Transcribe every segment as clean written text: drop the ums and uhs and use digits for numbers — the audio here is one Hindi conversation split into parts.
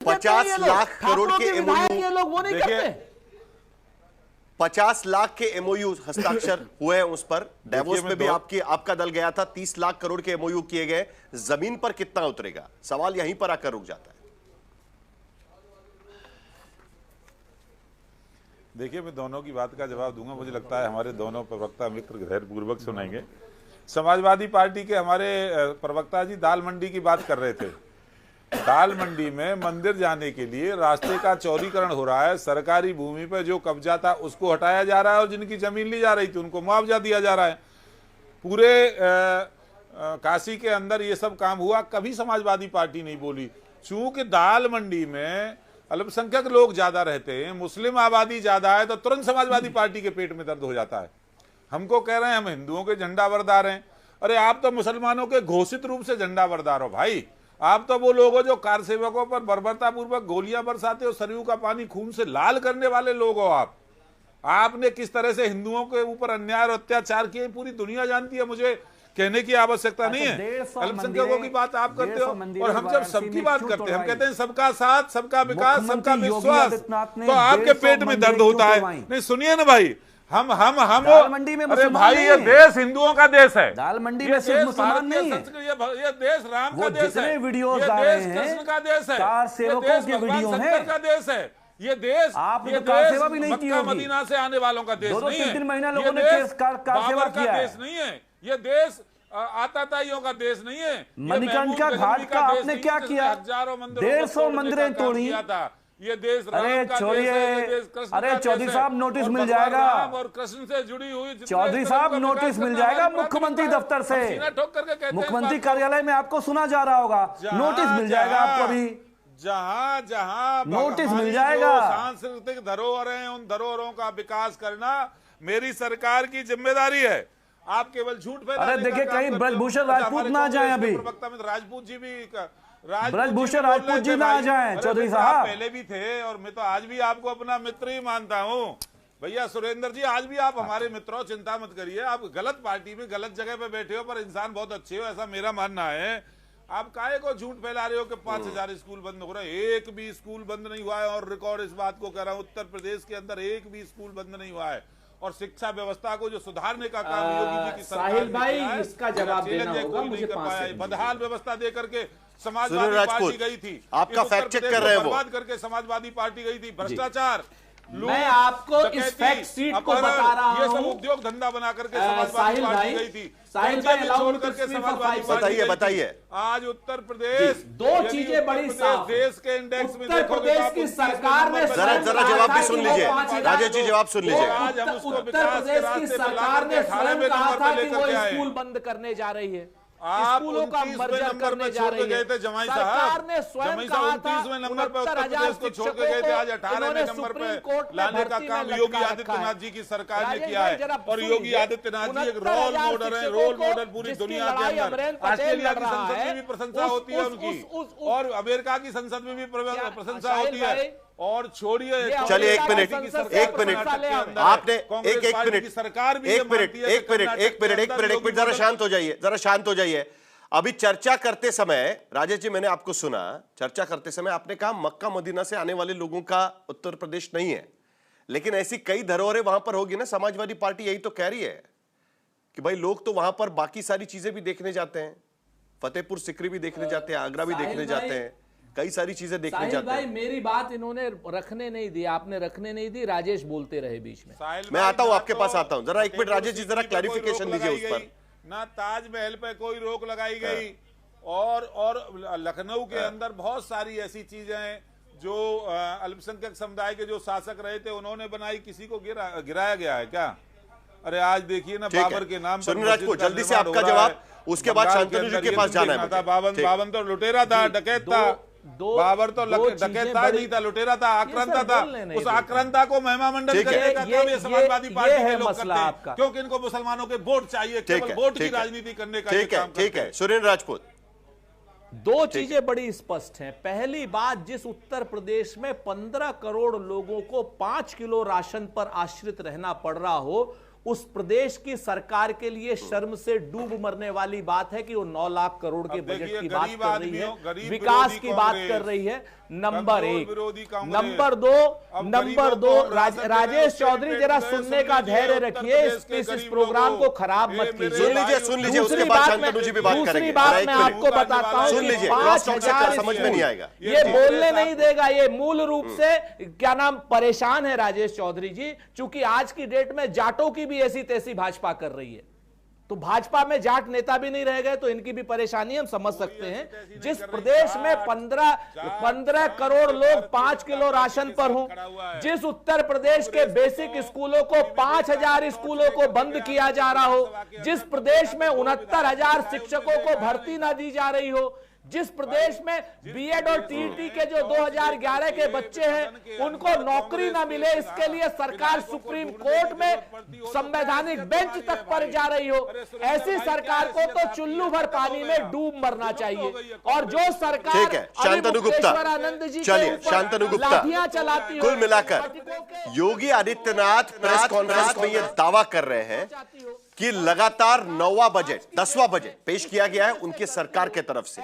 50 लाख करोड़ के एमओयू, ये लोग वो नहीं करते। 50 लाख के एमओयू हस्ताक्षर हुए हैं उस पर। डेवोस में भी आपका दल गया था। 30 लाख करोड़ के एमओयू किए गए। जमीन पर कितना उतरेगा, सवाल यहीं पर आकर रुक जाता है। देखिए, मैं दोनों की बात का जवाब दूंगा। मुझे लगता है हमारे दोनों प्रवक्ता मित्र धैर्यपूर्वक सुनाएंगे। समाजवादी पार्टी के हमारे प्रवक्ता जी दाल मंडी की बात कर रहे थे। दाल मंडी में मंदिर जाने के लिए रास्ते का चौड़ीकरण हो रहा है। सरकारी भूमि पर जो कब्जा था उसको हटाया जा रहा है और जिनकी जमीन ली जा रही थी उनको मुआवजा दिया जा रहा है। पूरे काशी के अंदर ये सब काम हुआ, कभी समाजवादी पार्टी नहीं बोली। चूंकि दाल मंडी में अल्पसंख्यक लोग ज्यादा रहते हैं, मुस्लिम आबादी ज्यादा है, तो तुरंत समाजवादी पार्टी के पेट में दर्द हो जाता है। हमको कह रहे हैं हम हिंदुओं के झंडा बरदार हैं। अरे आप तो मुसलमानों के घोषित रूप से झंडा बरदार हो भाई। आप तो वो लोग हो जो कार सेवकों पर बर्बरतापूर्वक गोलियां बरसाते हो, सरयू का पानी खून से लाल करने वाले लोग हो आप। आपने किस तरह से हिंदुओं के ऊपर अन्याय और अत्याचार किए पूरी दुनिया जानती है, मुझे कहने की आवश्यकता नहीं है। अल्पसंख्यकों की बात आप करते हो और हम जब सबकी बात करते हैं, हम कहते हैं सबका साथ, सबका विकास, सबका विश्वास, तो आपके पेट में दर्द होता है। नहीं सुनिए ना भाई, हम दाल मंडी में अरे भाई ये देश हिंदुओं का देश है। दाल मंडी में सिर्फ मुसलमान नहीं है, ये देश राम का देश है, वीडियोस ये देश कृष्ण का देश है, कार सेवकों के वीडियो हैं का देश है। ये देश मक्का मदीना से आने वालों का देश नहीं है। 2-3 महीना लोगों ने कार सेवा किया है। देश नहीं है ये देश, आताताइयों का देश नहीं है। मणिकर्णिका घाट का आपने क्या किया? 150 मंदिरें तोड़ी। ये देश अरे छोड़िए, अरे चौधरी साहब नोटिस मिल जाएगा, और कृष्ण से जुड़ी हुई चौधरी साहब नोटिस मिल जाएगा मुख्यमंत्री दफ्तर से, मुख्यमंत्री कार्यालय में आपको सुना जा रहा होगा। नोटिस मिल जाएगा आपको भी, जहां जहां नोटिस मिल जाएगा। सांस्कृतिक धरोहर हैं, उन धरोहरों का विकास करना मेरी सरकार की जिम्मेदारी है। आप केवल झूठ फैलाने। अरे देखिए कहीं ब्रजभूषण राजपूत ना जाए, अभी राजपूत जी भी, ब्रजभूषण राजपूत जी ना आ जाएं चौधरी साहब। पहले भी थे और मैं तो आज भी आपको अपना मित्र ही मानता हूँ भैया सुरेंद्र जी। आज भी आप हमारे मित्र हो, चिंता मत करिए। आप गलत पार्टी में गलत जगह पे बैठे हो, पर इंसान बहुत अच्छे हो, ऐसा मेरा मानना है। आप काहे को झूठ फैला रहे हो कि 5000 स्कूल बंद हो रहे हैं? एक भी स्कूल बंद नहीं हुआ है और रिकॉर्ड इस बात को कह रहा हूँ, उत्तर प्रदेश के अंदर एक भी स्कूल बंद नहीं हुआ है। और शिक्षा व्यवस्था को जो सुधारने का काम योगी जी की सरकार साहिल भाई इसका जवाब देना होगा मुझे। बदहाल व्यवस्था दे करके समाजवादी पार्टी गई थी, आपका फैक्ट चेक कर रहे हैं वो, बर्बाद करके समाजवादी पार्टी गई थी। भ्रष्टाचार, मैं आपको इस फैक्ट शीट को बता रहा हूं। ये सब उद्योग धंधा बना करके समाजवादी पार्टी गई थी। साहिल भाई छोड़ करके समाजवादी पार्टी बताइए। आज उत्तर प्रदेश दो चीजें बड़ी साफ, देश के इंडेक्स में उत्तर प्रदेश की सरकार ने जरा जवाब भी सुन लीजिए राजेश जी, जवाब सुन लीजिए। उत्तर प्रदेश की सरकार ने स्वयं कहा था कि वो स्कूल बंद करने जा रही है, स्कूलों का मर्जर करने जा रही है। सरकार ने स्वयं कहा था 69,000 को छोड़ के गए थे, आज 18वें नंबर पे लाने का काम योगी आदित्यनाथ जी की सरकार ने किया है। और योगी आदित्यनाथ जी एक रोल मॉडल है, रोल मॉडल पूरी दुनिया के अंदर। ऑस्ट्रेलिया की संसद में भी प्रशंसा होती है उनकी, और अमेरिका की संसद में भी प्रशंसा होती है। और छोड़िए, चलिए एक मिनट आपने एक मिनट सरकार भी एक मिनट जरा शांत हो जाइए। अभी चर्चा करते समय राजेश जी, मैंने आपको सुना, चर्चा करते समय आपने कहा मक्का मदीना से आने वाले लोगों का उत्तर प्रदेश नहीं है, लेकिन ऐसी कई धरोहरें वहां पर होगी ना। समाजवादी पार्टी यही तो कह रही है कि भाई लोग तो वहां पर बाकी सारी चीजें भी देखने जाते हैं, फतेहपुर सिकरी भी देखने जाते हैं, आगरा भी देखने जाते हैं, कई सारी चीजें देखने जाते भाई हैं। मेरी बात इन्होंने रखने नहीं दी, आपने रखने नहीं दी, राजेश बोलते रहे बीच में। मैं आता हूं, आपके पास आता हूं। जरा एक मिनट राजेश जी, जरा क्लैरिफिकेशन दीजिए उस पर। ना ताजमहल पे कोई रोक लगाई गई, और लखनऊ के अंदर बहुत सारी ऐसी चीजें हैं जो अल्पसंख्यक समुदाय के जो शासक रहे थे उन्होंने बनाई, किसी को गिराया गया है क्या? अरे आज देखिए ना, बाबर के नाम पर राजपूत, जल्दी से आपका जवाब, उसके बाद शांतनु जी के पास जाना है। बावन तो लुटेरा था, डकैत था। बाबर तो डकैता नहीं था, लुटेरा था, आक्रांता था। उस आक्रांता को महिमा मंडल करने का काम ये समाजवादी पार्टी के लोग करते हैं, क्योंकि इनको मुसलमानों के वोट चाहिए, केवल वोट की राजनीति करने का काम। ठीक है सुरेंद्र राजपूत, दो चीजें बड़ी स्पष्ट हैं। पहली बात, जिस उत्तर प्रदेश में 15 करोड़ लोगों को 5 किलो राशन पर आश्रित रहना पड़ रहा हो, उस प्रदेश की सरकार के लिए शर्म से डूब मरने वाली बात है कि वो 9 लाख करोड़ के बजट की बात कर रही है, विकास की बात कर रही है। नंबर कमजोर एक। विरोधी कांग्रेस। नंबर दो अब गरीबों को राशन राजेश देने चौधरी के जरा पेट में सुनने का सुन लीजिए धैर्य उत्तर रखिए, प्रदेश के इस गरीब प्रोग्राम लोगों। को खराब मत ये मेरे कीजिए। सुन लीजिए, उसके दूसरी बाद बात शांतनु जी भी बात दूसरी करेंगे। बात जरा एक मैं मिनट। आपको बताता हूं सुन कि लीजिए, 5,000 क्रॉस टॉक से समझ में नहीं आएगा। ये बोलने नहीं देगा। ये मूल रूप से क्या नाम परेशान है राजेश चौधरी जी, चूंकि आज की डेट में जाटों की भी ऐसी तैसी भाजपा कर रही है, तो भाजपा में जाट नेता भी नहीं रह गए, तो इनकी भी परेशानी हम समझ सकते हैं। जिस प्रदेश में 15 करोड़ लोग 5 किलो राशन पर हों, जिस उत्तर प्रदेश के बेसिक स्कूलों को 5,000 स्कूलों को बंद किया जा रहा हो, जिस प्रदेश में 69,000 शिक्षकों को भर्ती ना दी जा रही हो, जिस प्रदेश में बीएड और टीईटी के जो 2011 के बच्चे हैं उनको नौकरी ना मिले, इसके लिए सरकार सुप्रीम कोर्ट में संवैधानिक बेंच तक पर जा रही हो, ऐसी सरकार को तो चुल्लू भर पानी में डूब मरना चाहिए। और जो सरकार ठीक है, शांतनु गुप्ता, आनंद जी चलिए शांतनु गुप्ता, लाठियां चलाती हो, कुल मिलाकर योगी आदित्यनाथ प्रेस कॉन्फ्रेंस में यह दावा कर रहे हैं कि लगातार 9वां बजट 10वां बजट पेश किया गया है उनकी सरकार के तरफ से।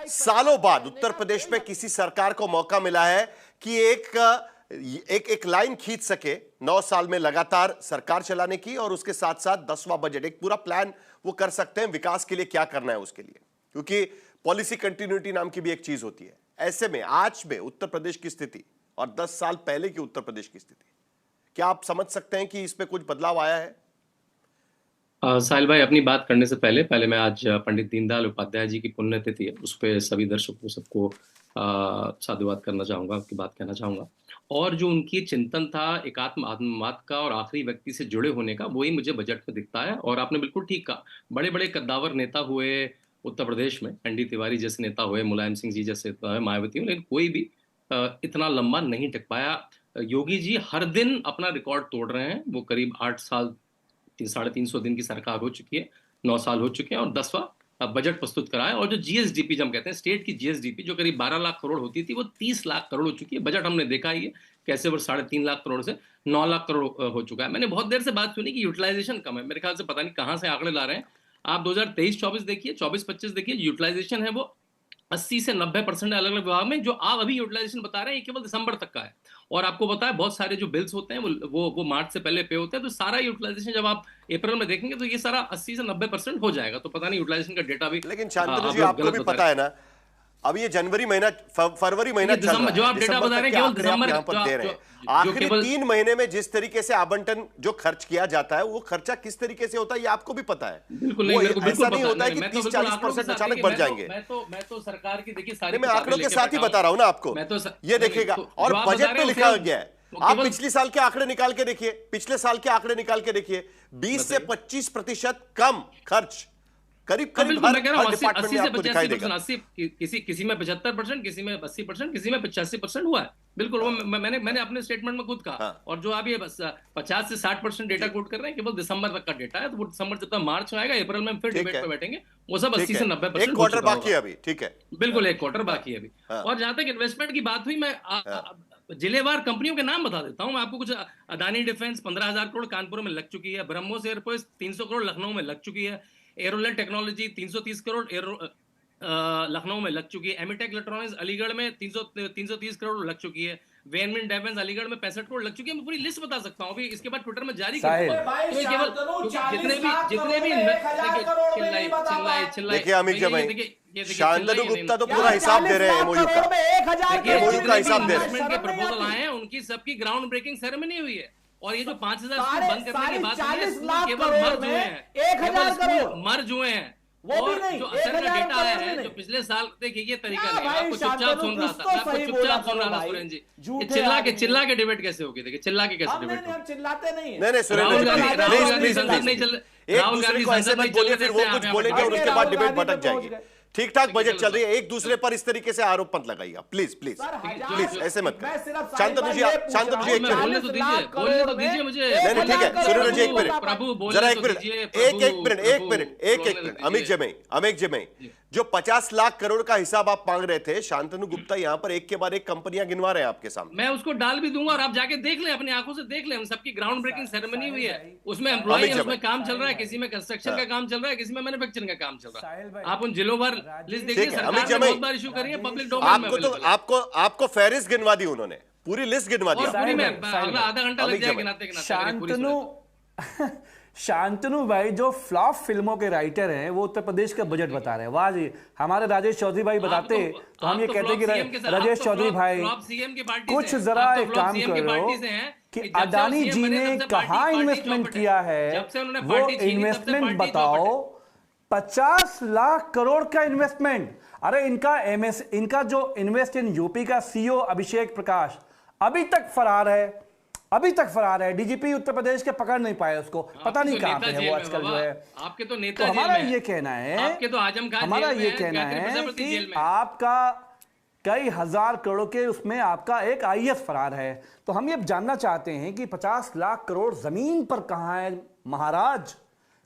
सालों बाद उत्तर प्रदेश में किसी सरकार को मौका मिला है कि एक लाइन खींच सके 9 साल में लगातार सरकार चलाने की, और उसके साथ साथ 10वां बजट एक पूरा प्लान वो कर सकते हैं विकास के लिए क्या करना है उसके लिए, क्योंकि पॉलिसी कंटिन्यूटी नाम की भी एक चीज होती है। ऐसे में आज में उत्तर प्रदेश की स्थिति और 10 साल पहले की उत्तर प्रदेश की स्थिति, क्या आप समझ सकते हैं कि इसमें कुछ बदलाव आया है? साहिल भाई, अपनी बात करने से पहले मैं आज पंडित दीनदयाल उपाध्याय जी की पुण्यतिथि है, उस पर सभी दर्शकों सबको साधुवाद करना चाहूंगा, आपकी बात कहना चाहूंगा। और जो उनकी चिंतन था एकात्म आत्मवाद का और आखिरी व्यक्ति से जुड़े होने का, वही मुझे बजट में दिखता है। और आपने बिल्कुल ठीक कहा, बड़े बड़े कद्दावर नेता हुए उत्तर प्रदेश में, एनडी तिवारी जैसे नेता हुए, मुलायम सिंह जी जैसे नेता हुए, मायावती, लेकिन कोई भी इतना लंबा नहीं टिक पाया। योगी जी हर दिन अपना रिकॉर्ड तोड़ रहे हैं। वो करीब 8 साल 350 दिन की सरकार हो चुकी है, 9 साल हो चुके हैं, और 10वां बजट प्रस्तुत कराया। और जो जीएसडीपी जो हम कहते हैं, स्टेट की जीएसडीपी जो करीब 12 लाख करोड़ होती थी, वो 30 लाख करोड़ हो चुकी है। बजट हमने देखा ही है कैसे वो 3.5 लाख करोड़ से 9 लाख करोड़ हो चुका है। मैंने बहुत देर से बात सुनी कि यूटिलाइजेशन कम है, मेरे ख्याल से पता नहीं कहां से आंकड़े ला रहे हैं। आप 2023-24 देखिए, 24-25 देखिए, यूटिलाइजेशन है वो 80 से 90% अलग अलग विभाग में। जो आप अभी यूटिलाइजेशन बता रहे हैं ये केवल दिसंबर तक का है, और आपको पता है बहुत सारे जो बिल्स होते हैं वो मार्च से पहले पे होते हैं, तो सारा यूटिलाइजेशन जब आप अप्रैल में देखेंगे तो ये सारा 80 से 90% हो जाएगा। तो पता नहीं यूटिलाइजेशन का डेटा भी, लेकिन शांतनु जी आपको भी पता है ना, अब ये जनवरी महीना फरवरी महीना चल रहा है, जो आप डेटा बता रहे हैं केवल दिसंबर यहाँ पर दे रहे हैं। आखिरी 3 महीने में जिस तरीके से आवंटन जो खर्च किया जाता है, वो खर्चा किस तरीके से होता है ये आपको भी पता है। बिल्कुल नहीं, ऐसा नहीं होता है कि 30-40% अचानक बढ़ जाएंगे। मैं तो सरकार की देखिए सारी मैं आंकड़ों के साथ ही बता रहा हूं ना आपको, ये देखिएगा। और बजट में लिखा गया है, आप पिछले साल के आंकड़े निकाल के देखिए, पिछले साल के आंकड़े निकाल के देखिए, 20 से 25% कम खर्च करीब हर डिपार्टमेंट में आपको दिखाई देगा। किसी में 75%, किसी में 80%, किसी में 85% हुआ है। बिल्कुल, वो मैंने अपने स्टेटमेंट में खुद कहा। और जो आप ये 50 से 60% डेटा कोट कर रहे हैं, केवल दिसंबर तक का डेटा है। तो वो दिसंबर जब तक मार्च आएगा, अप्रैल में फिर डिबेट पे बैठेंगे, वो सब 80 से 90% एक क्वार्टर बाकी है अभी। ठीक है, बिल्कुल एक क्वार्टर बाकी है अभी। और जहां तक इन्वेस्टमेंट की बात हुई, मैं जिलेवार कंपनियों के नाम बता देता हूं मैं आपको। कुछ अदानी डिफेंस 15,000 करोड़ कानपुर में लग चुकी है, ब्रह्मोस एयरपोर्ट 300 करोड़ लखनऊ में लग चुकी है, एरोलैंड टेक्नोलॉजी 330 करोड़ लखनऊ में लग चुकी है, एमिटेक इलेक्ट्रॉनिक्स अलीगढ़ में 330 करोड़ लग चुकी है, वेनमिन डिफेंस अलीगढ़ में 65 करोड़ लग चुकी है। मैं पूरी लिस्ट बता सकता हूं, अभी इसके बाद ट्विटर में जारी करूंगा। देखिए अमित जी भाई, शांतनु गुप्ता तो पूरा हिसाब दे रहे हैं एमओयू का हिसाब दे रहे हैं। के प्रपोजल आए हैं, उनकी सबकी ग्राउंड ब्रेकिंग सेरेमनी हुई है। और ये जो 5,000 स्कूल बंद करने की बात है, केवल मर्ज हुए हैं। और जो असर का डेटा आया है, जो पिछले साल, देखिए ये तरीका नहीं, आपको चुपचाप सुन रहा था, सुरेंद्र जी। चिल्ला के डिबेट कैसे होगी? देखिए चिल्ला के कैसे डिबेट होगी? चिल्लाते नहीं, नहीं सुरेंद्र जी संसद नहीं चल, एक दूसरे को ऐसे मत बोलिए, फिर वो कुछ बोलेंगे और उसके बाद डिबेट भटक जाएगी। ठीक ठाक बजट चल रही है, एक दूसरे पर इस तरीके से आरोप मत लगाइएगा, प्लीज प्लीज प्लीज, ऐसे मत करिए। शांतनु जी एक मिनट बोलने तो दीजिए मुझे। नहीं ठीक है सुरेंद्र जी, एक मिनट जरा, एक मिनट, एक मिनट, अमित जी में जो 50 लाख करोड़ का हिसाब आप मांग रहे थे, शांतनु गुप्ता यहाँ पर एक के बाद एक कंपनियां गिनवा रहे हैं आपके सामने। मैं उसको डाल भी दूंगा और आप जाके देख लें, अपनी आंखों से देख लें। हम सबकी ग्राउंड ब्रेकिंग सेरेमनी हुई है, उसमें एम्प्लॉय है, उसमें काम चल रहा है, किसी में कंस्ट्रक्शन का काम चल रहा है, किसी में मैन्युफैक्चरिंग का काम चल रहा है। आप उन जिलों भर लिस्ट देखिए, सरकार ने बहुत बार इश्यू करी है, पब्लिक डोमेन में आपको तो आपको फहरिस्त गिनवा दी उन्होंने, पूरी लिस्ट गिनवा दी। पूरी में अगला आधा घंटा लग जाएगा गिनाते। शांतनु भाई जो फ्लॉप फिल्मों के राइटर हैं वो उत्तर प्रदेश का बजट बता रहे हैं। वाह जी, हमारे राजेश चौधरी भाई बताते तो हम ये कहते कि राजेश चौधरी भाई कुछ जरा एक काम करो कि अडानी जी ने कहाँ इन्वेस्टमेंट किया है, वो इन्वेस्टमेंट बताओ। 50 लाख करोड़ का इन्वेस्टमेंट। अरे इनका जो इन्वेस्ट इन यूपी का सीईओ अभिषेक प्रकाश अभी तक फरार है। डीजीपी उत्तर प्रदेश के पकड़ नहीं पाए उसको, पता नहीं कहां पे है वो आजकल जो है। आपके तो नेता तो हमारा ये कहना है, आपके तो आजम खान हमारा ये कहना है कि आपका कई हजार करोड़ के उसमें आपका एक आईएएस फरार है। तो हम ये जानना चाहते हैं कि 50 लाख करोड़ जमीन पर कहां है महाराज,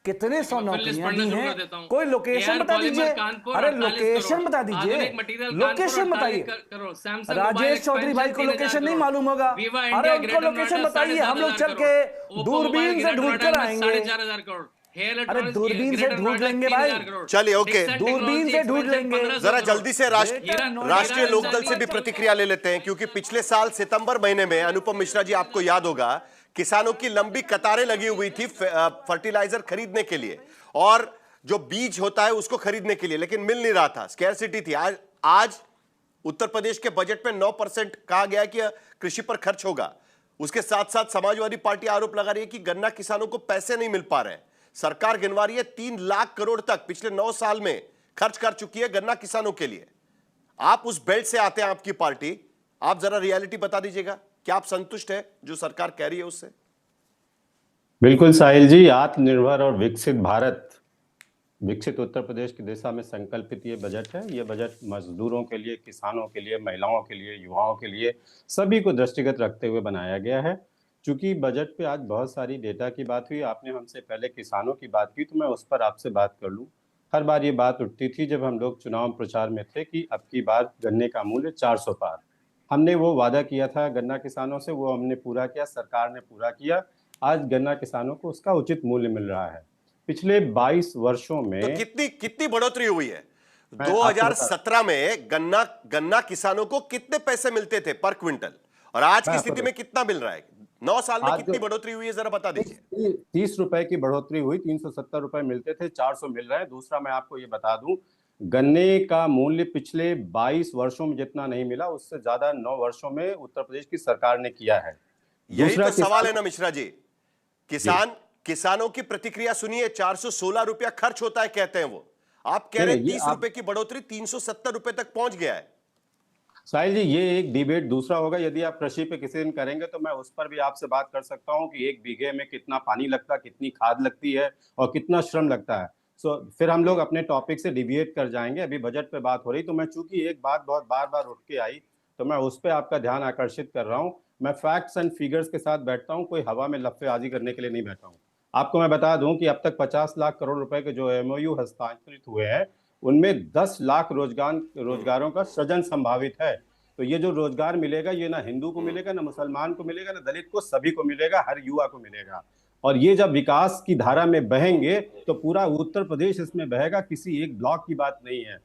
कितने सौ नौकरियां दी हैं, कोई लोकेशन बता दीजिए। अरे लोकेशन बता दीजिए, लोकेशन बताइए। राजेश चौधरी भाई को लोकेशन नहीं मालूम होगा, अरे उनको लोकेशन बताइए, हम लोग चल के दूरबीन से ढूंढ कर आएंगे। अरे दूरबीन से ढूंढ लेंगे भाई, चलिए ओके, दूरबीन से ढूंढ लेंगे। जरा जल्दी से राष्ट्रीय लोकदल से भी प्रतिक्रिया ले लेते हैं, क्योंकि पिछले साल सितंबर महीने में अनुपम मिश्रा जी, आपको याद होगा, किसानों की लंबी कतारें लगी हुई थी फर्टिलाइजर खरीदने के लिए और जो बीज होता है उसको खरीदने के लिए, लेकिन मिल नहीं रहा था, स्कैरसिटी थी। आज उत्तर प्रदेश के बजट में 9% कहा गया कि कृषि पर खर्च होगा। उसके साथ साथ समाजवादी पार्टी आरोप लगा रही है कि गन्ना किसानों को पैसे नहीं मिल पा रहे हैं। सरकार गिनवा रही है 3 लाख करोड़ तक पिछले 9 साल में खर्च कर चुकी है गन्ना किसानों के लिए। आप उस बेल्ट से आते हैं, आपकी पार्टी, आप जरा रियलिटी बता दीजिएगा, क्या आप संतुष्ट है जो सरकार कह रही है उससे? बिल्कुल साहिल जी, आत्मनिर्भर और विकसित भारत, विकसित उत्तर प्रदेश की दिशा में संकल्पित ये बजट है। ये बजट मजदूरों के लिए, किसानों के लिए, महिलाओं के लिए, युवाओं के लिए, सभी को दृष्टिगत रखते हुए बनाया गया है। चूंकि बजट पे आज बहुत सारी डेटा की बात हुई, आपने हमसे पहले किसानों की बात की, तो मैं उस पर आपसे बात कर लूं। हर बार ये बात उठती थी जब हम लोग चुनाव प्रचार में थे कि अब की बार गन्ने का मूल्य 400 पार। हमने वो वादा किया था गन्ना किसानों से, वो हमने पूरा किया, सरकार ने पूरा किया। आज गन्ना किसानों को उसका उचित मूल्य मिल रहा है। पिछले 22 वर्षों में तो कितनी बढ़ोतरी हुई है? 2017 में गन्ना किसानों को कितने पैसे मिलते थे पर क्विंटल, और आज की स्थिति में कितना मिल रहा है? 9 साल में कितनी बढ़ोतरी हुई है, जरा बता दीजिए। 30 रुपए की बढ़ोतरी हुई, 370 रुपए मिलते थे, 400 मिल रहे हैं। दूसरा मैं आपको ये बता दूं, गन्ने का मूल्य पिछले 22 वर्षों में जितना नहीं मिला, उससे ज्यादा 9 वर्षों में उत्तर प्रदेश की सरकार ने किया है। यही तो सवाल है ना मिश्रा जी, किसानों की प्रतिक्रिया सुनिए। 416 रुपया खर्च होता है कहते हैं वो, आप कह रहे हैं 30 रुपए की बढ़ोतरी 370 रुपए तक पहुंच गया है। साहिल जी, ये एक डिबेट दूसरा होगा। यदि आप कृषि पे किसी दिन करेंगे तो मैं उस पर भी आपसे बात कर सकता हूं कि 1 बीघे में कितना पानी लगता है, कितनी खाद लगती है और कितना श्रम लगता है। फिर हम लोग अपने टॉपिक से डिविएट कर जाएंगे। अभी बजट पे बात हो रही, तो मैं चूंकि एक बात बहुत बार उठ के आई, तो मैं उस पर आपका ध्यान आकर्षित कर रहा हूँ। मैं फैक्ट्स एंड फिगर्स के साथ बैठता हूँ, कोई हवा में लफ्फेबाजी करने के लिए नहीं बैठा हूँ। आपको मैं बता दूं कि अब तक 50 लाख करोड़ रुपए के जो एमओयू हस्तांतरित हुए हैं, उनमें 10 लाख रोजगारों का सृजन संभावित है। तो ये जो रोजगार मिलेगा, ये ना हिंदू को मिलेगा, ना मुसलमान को मिलेगा, ना दलित को, सभी को मिलेगा, हर युवा को मिलेगा। और ये जब विकास की धारा में बहेंगे तो पूरा उत्तर प्रदेश इसमें बहेगा, किसी एक ब्लॉक की बात नहीं है।